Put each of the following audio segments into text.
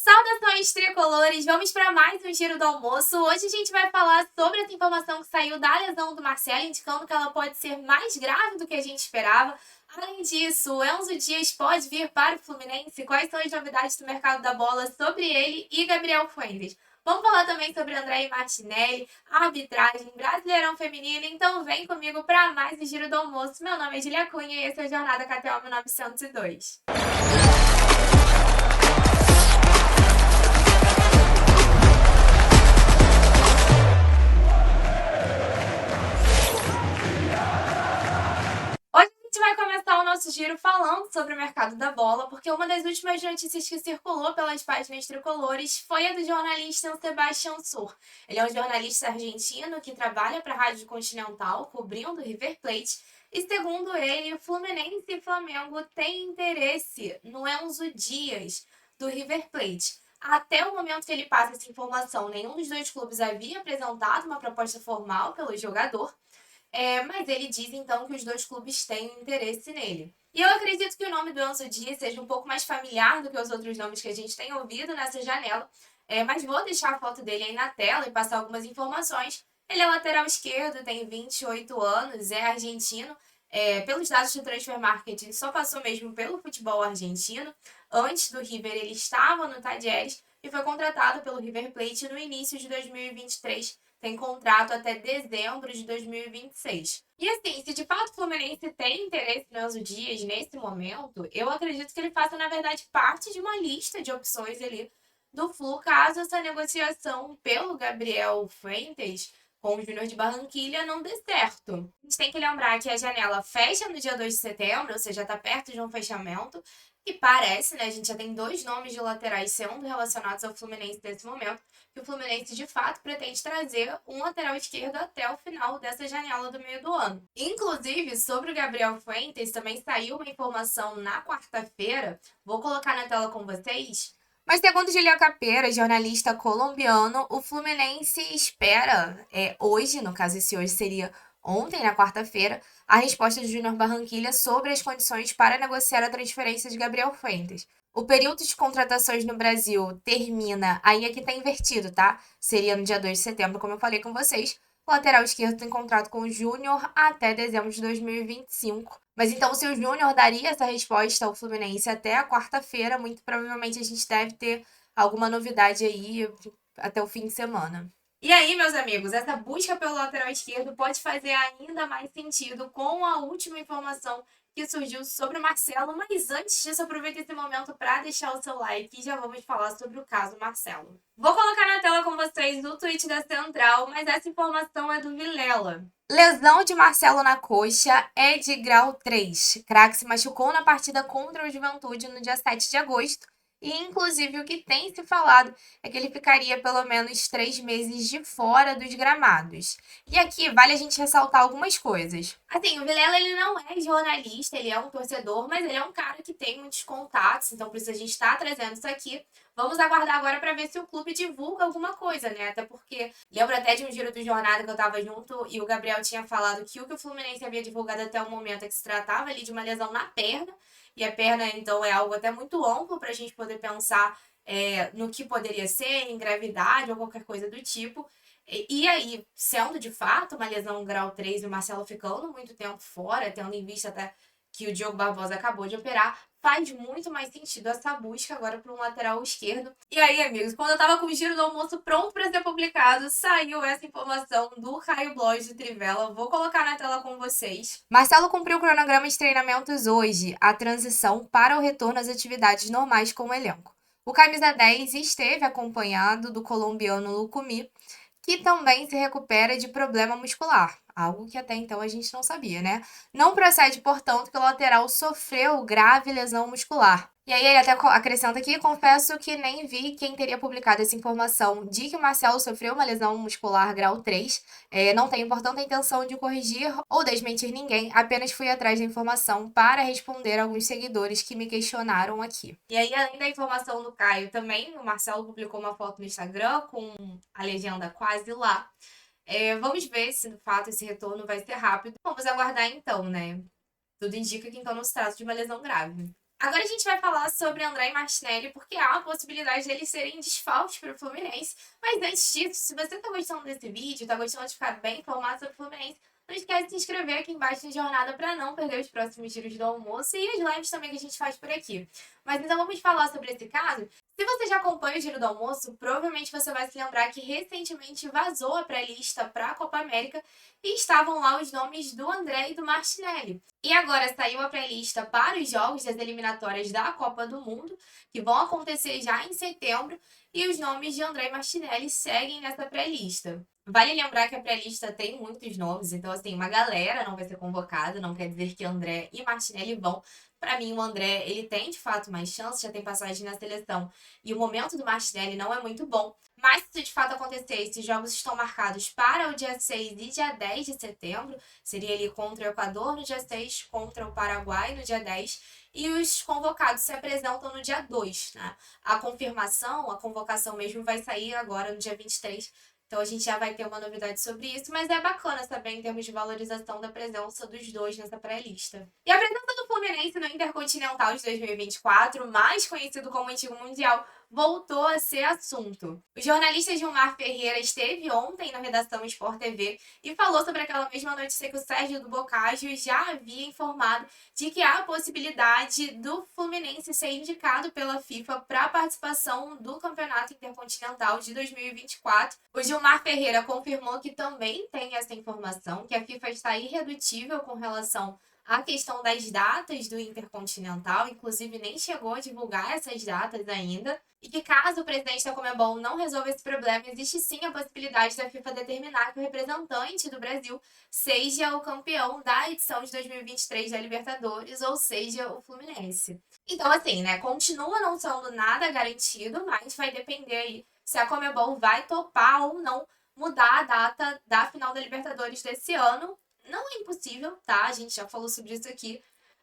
Saudações tricolores, vamos para mais um Giro do Almoço. Hoje a gente vai falar sobre essa informação que saiu da lesão do Marcelo, indicando que ela pode ser mais grave do que a gente esperava. Além disso, o Enzo Dias pode vir para o Fluminense. Quais são as novidades do mercado da bola sobre ele e Gabriel Fuentes? Vamos falar também sobre André Martinelli, arbitragem, Brasileirão Feminino. Então vem comigo para mais um Giro do Almoço. Meu nome é Julia Cunha e esse é o Jornada KTO 1902. A gente vai começar o nosso giro falando sobre o mercado da bola, porque uma das últimas notícias que circulou pelas páginas tricolores foi a do jornalista Sebastião Sur. Ele é um jornalista argentino que trabalha para a Rádio Continental, cobrindo o River Plate, e segundo ele, o Fluminense e Flamengo têm interesse no Enzo Dias, do River Plate. Até o momento que ele passa essa informação, nenhum dos dois clubes havia apresentado uma proposta formal pelo jogador. Mas ele diz então que os dois clubes têm interesse nele. E eu acredito que o nome do Enzo Dias seja um pouco mais familiar do que os outros nomes que a gente tem ouvido nessa janela. Mas vou deixar a foto dele aí na tela e passar algumas informações. Ele é lateral esquerdo, tem 28 anos, é argentino. Pelos dados do Transfer Market, ele só passou mesmo pelo futebol argentino. Antes do River, ele estava no Talleres e foi contratado pelo River Plate no início de 2023. Tem contrato até dezembro de 2026. E assim, se de fato o Fluminense tem interesse no Enzo Dias nesse momento, eu acredito que ele faça, na verdade, parte de uma lista de opções ali do Flu, caso essa negociação pelo Gabriel Fuentes com o Júnior de Barranquilla não dê certo. A gente tem que lembrar que a janela fecha no dia 2 de setembro, ou seja, está perto de um fechamento, e parece, né, a gente já tem dois nomes de laterais sendo relacionados ao Fluminense nesse momento, que o Fluminense de fato pretende trazer um lateral esquerdo até o final dessa janela do meio do ano. Inclusive, sobre o Gabriel Fuentes, também saiu uma informação na quarta-feira, vou colocar na tela com vocês. Mas segundo Julia Capera, jornalista colombiano, o Fluminense espera, hoje, no caso esse hoje seria ontem, na quarta-feira, a resposta de Júnior Barranquilla sobre as condições para negociar a transferência de Gabriel Fuentes. O período de contratações no Brasil termina, aí aqui tá invertido, tá? Seria no dia 2 de setembro, como eu falei com vocês. O lateral esquerdo tem contrato com o Júnior até dezembro de 2025. Mas então, se o Júnior daria essa resposta ao Fluminense até a quarta-feira, muito provavelmente a gente deve ter alguma novidade aí até o fim de semana. E aí, meus amigos, essa busca pelo lateral esquerdo pode fazer ainda mais sentido com a última informação que surgiu sobre o Marcelo, mas antes disso, aproveita esse momento para deixar o seu like e já vamos falar sobre o caso Marcelo. Vou colocar na tela com vocês o tweet da Central, mas essa informação é do Vilela. Lesão de Marcelo na coxa é de grau 3. Craque se machucou na partida contra o Juventude no dia 7 de agosto. E, inclusive, o que tem se falado é que ele ficaria pelo menos 3 meses de fora dos gramados. E aqui vale a gente ressaltar algumas coisas. Assim, o Vilela, ele não é jornalista, ele é um torcedor, mas ele é um cara que tem muitos contatos, então por isso a gente está trazendo isso aqui. Vamos aguardar agora para ver se o clube divulga alguma coisa, né? Até porque lembro até de um giro do Jornada que eu tava junto e o Gabriel tinha falado que o Fluminense havia divulgado até o momento é que se tratava ali de uma lesão na perna. E a perna, então, é algo até muito amplo para a gente poder pensar no que poderia ser, em gravidade ou qualquer coisa do tipo. E aí, sendo de fato uma lesão grau 3 e o Marcelo ficando muito tempo fora, tendo em vista até que o Diogo Barbosa acabou de operar, faz muito mais sentido essa busca agora para um lateral esquerdo. E aí, amigos, quando eu tava com o giro do almoço pronto para ser publicado, saiu essa informação do Caio Blois de Trivela. Vou colocar na tela com vocês. Marcelo cumpriu o cronograma de treinamentos hoje, a transição para o retorno às atividades normais com o elenco. O camisa 10 esteve acompanhado do colombiano Lucumí, que também se recupera de problema muscular, algo que até então a gente não sabia, né? Não procede, portanto, que o lateral sofreu grave lesão muscular. E aí ele até acrescenta aqui, confesso que nem vi quem teria publicado essa informação de que o Marcelo sofreu uma lesão muscular grau 3. Não tenho, portanto, a intenção de corrigir ou desmentir ninguém, apenas fui atrás da informação para responder a alguns seguidores que me questionaram aqui. E aí, além da informação do Caio, também o Marcelo publicou uma foto no Instagram com a legenda quase lá. Vamos ver se, de fato, esse retorno vai ser rápido. Vamos aguardar então, né? Tudo indica que então não se trata de uma lesão grave. Agora a gente vai falar sobre André e Martinelli, porque há a possibilidade deles serem desfalques para o Fluminense. Mas antes disso, se você está gostando desse vídeo, está gostando de ficar bem informado sobre o Fluminense, não esquece de se inscrever aqui embaixo na jornada para não perder os próximos giros do almoço e as lives também que a gente faz por aqui. Mas então vamos falar sobre esse caso. Se você já acompanha o Giro do Almoço, provavelmente você vai se lembrar que recentemente vazou a pré-lista para a Copa América e estavam lá os nomes do André e do Martinelli. E agora saiu a pré-lista para os jogos das eliminatórias da Copa do Mundo, que vão acontecer já em setembro, e os nomes de André e Martinelli seguem nessa pré-lista. Vale lembrar que a pré-lista tem muitos nomes, então assim, uma galera não vai ser convocada, não quer dizer que André e Martinelli vão. Para mim, o André, ele tem de fato mais chance, já tem passagem na seleção, e o momento do Martinelli não é muito bom. Mas se de fato acontecer, esses jogos estão marcados para o dia 6 e dia 10 de setembro, seria ali contra o Equador no dia 6, contra o Paraguai no dia 10, e os convocados se apresentam no dia 2, né? A confirmação, a convocação mesmo vai sair agora no dia 23. Então a gente já vai ter uma novidade sobre isso, mas é bacana saber em termos de valorização da presença dos dois nessa pré-lista. E a presença do Fluminense no Intercontinental de 2024, mais conhecido como Antigo Mundial, voltou a ser assunto. O jornalista Gilmar Ferreira esteve ontem na redação Sport TV e falou sobre aquela mesma notícia que o Sérgio do Boccaccio já havia informado de que há a possibilidade do Fluminense ser indicado pela FIFA para a participação do Campeonato Intercontinental de 2024. O Gilmar Ferreira confirmou que também tem essa informação, que a FIFA está irredutível com relação à questão das datas do Intercontinental, inclusive nem chegou a divulgar essas datas ainda, e que caso o presidente da Conmebol não resolva esse problema, existe sim a possibilidade da FIFA determinar que o representante do Brasil seja o campeão da edição de 2023 da Libertadores, ou seja, o Fluminense. Então, assim, né, continua não sendo nada garantido, mas vai depender aí se a Conmebol vai topar ou não mudar a data da final da Libertadores desse ano. Não é impossível, tá? A gente já falou sobre isso aqui.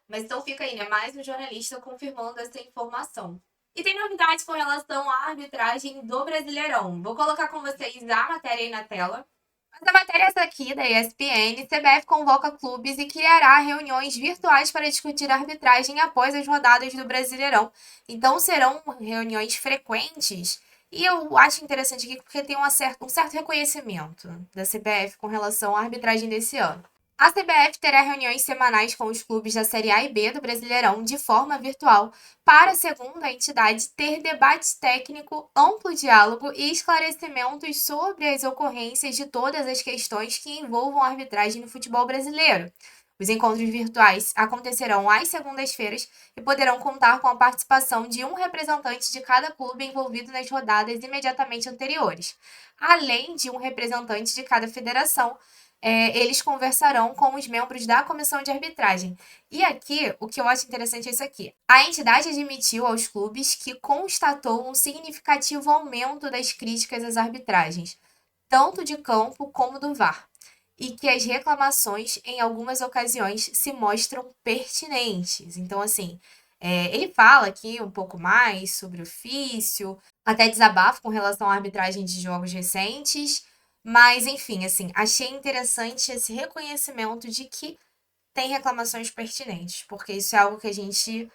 Mas então fica aí, né? Mais um jornalista confirmando essa informação. E tem novidades com relação à arbitragem do Brasileirão. Vou colocar com vocês a matéria aí na tela. Mas a matéria é essa aqui, da ESPN. CBF convoca clubes e criará reuniões virtuais para discutir a arbitragem após as rodadas do Brasileirão. Então serão reuniões frequentes. E eu acho interessante aqui porque tem um certo reconhecimento da CBF com relação à arbitragem desse ano. A CBF terá reuniões semanais com os clubes da Série A e B do Brasileirão de forma virtual para, segundo a entidade, ter debate técnico, amplo diálogo e esclarecimentos sobre as ocorrências de todas as questões que envolvam a arbitragem no futebol brasileiro. Os encontros virtuais acontecerão às segundas-feiras e poderão contar com a participação de um representante de cada clube envolvido nas rodadas imediatamente anteriores, além de um representante de cada federação. Eles conversarão com os membros da comissão de arbitragem. E aqui, o que eu acho interessante é isso aqui. A entidade admitiu aos clubes que constatou um significativo aumento das críticas às arbitragens, tanto de campo como do VAR, e que as reclamações, em algumas ocasiões, se mostram pertinentes. Então, assim, ele fala aqui um pouco mais sobre o ofício, até desabafo com relação à arbitragem de jogos recentes, mas, enfim, assim, achei interessante esse reconhecimento de que tem reclamações pertinentes, porque isso é algo que a gente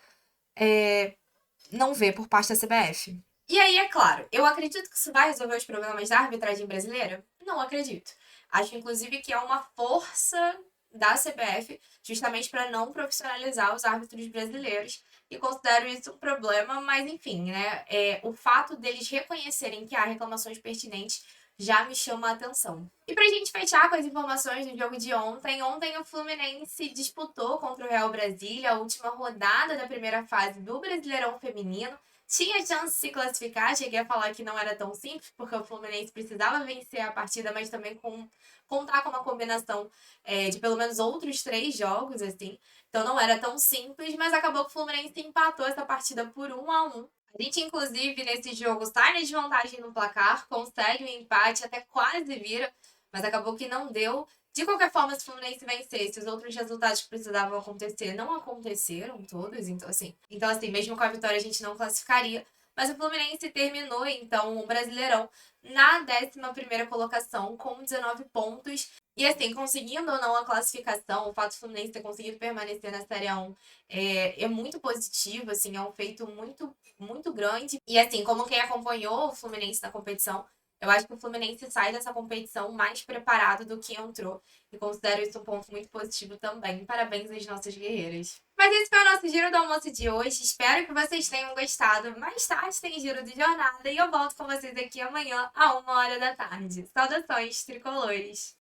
não vê por parte da CBF. E aí, é claro, eu acredito que isso vai resolver os problemas da arbitragem brasileira? Não acredito. Acho, inclusive, que é uma força da CBF justamente para não profissionalizar os árbitros brasileiros e considero isso um problema, mas enfim, né? O fato deles reconhecerem que há reclamações pertinentes já me chama a atenção. E pra gente fechar com as informações do jogo de ontem o Fluminense disputou contra o Real Brasília a última rodada da primeira fase do Brasileirão Feminino. Tinha chance de se classificar, cheguei a falar que não era tão simples, porque o Fluminense precisava vencer a partida, mas também contar com uma combinação de pelo menos outros 3 jogos, assim. Então não era tão simples, mas acabou que o Fluminense empatou essa partida por 1-1. A gente, inclusive, nesse jogo sai na desvantagem no placar, consegue um empate, até quase vira, mas acabou que não deu. De qualquer forma, se o Fluminense vencesse, os outros resultados que precisavam acontecer não aconteceram todos, então assim, mesmo com a vitória a gente não classificaria. Mas o Fluminense terminou, então, o Brasileirão na 11ª colocação com 19 pontos. E assim, conseguindo ou não a classificação, o fato do Fluminense ter conseguido permanecer na Série A1 é muito positivo, assim, é um feito muito grande. E assim, como quem acompanhou o Fluminense na competição, eu acho que o Fluminense sai dessa competição mais preparado do que entrou. E considero isso um ponto muito positivo também. Parabéns às nossas guerreiras. Mas esse foi o nosso Giro do Almoço de hoje. Espero que vocês tenham gostado. Mais tarde tem Giro de Jornada e eu volto com vocês aqui amanhã, à 1h da tarde. Saudações tricolores!